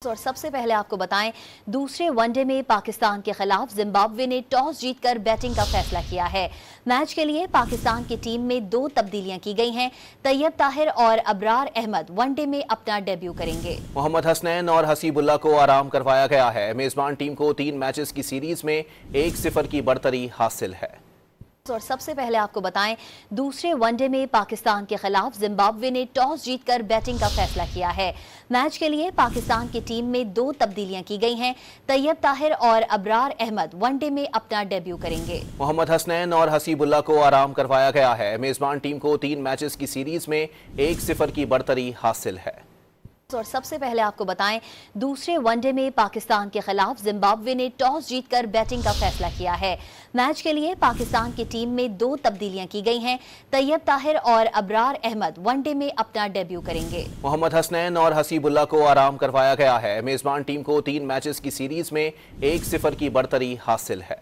और सबसे पहले आपको बताएं, दूसरे वनडे में पाकिस्तान के खिलाफ जिम्बाब्वे ने टॉस जीतकर बैटिंग का फैसला किया है। मैच के लिए पाकिस्तान की टीम में 2 तब्दीलियां की गई हैं। तैयब ताहिर और अबरार अहमद वनडे में अपना डेब्यू करेंगे। मोहम्मद हसनैन और हसीबुल्ला को आराम करवाया गया है। मेजबान टीम को 3 मैचेस की सीरीज में 1-0 की बढ़तरी हासिल है। और सबसे पहले आपको बताएं, दूसरे वनडे में पाकिस्तान के खिलाफ जिम्बाब्वे ने टॉस जीतकर बैटिंग का फैसला किया है। मैच के लिए पाकिस्तान की टीम में 2 तब्दीलियां की गई हैं। तैयब ताहिर और अबरार अहमद वनडे में अपना डेब्यू करेंगे। मोहम्मद हसनैन और हसीबुल्ला को आराम करवाया गया है। मेजबान टीम को 3 मैचेस की सीरीज में 1-0 की बढ़तरी हासिल है। और सबसे पहले आपको बताएं, दूसरे वनडे में पाकिस्तान के खिलाफ जिम्बाब्वे ने टॉस जीतकर बैटिंग का फैसला किया है। मैच के लिए पाकिस्तान की टीम में 2 तब्दीलियां की गई हैं। तैयब ताहिर और अबरार अहमद वनडे में अपना डेब्यू करेंगे। मोहम्मद हसनैन और हसीबुल्ला को आराम करवाया गया है। मेजबान टीम को 3 मैचेस की सीरीज में 1-0 की बढ़तरी हासिल है।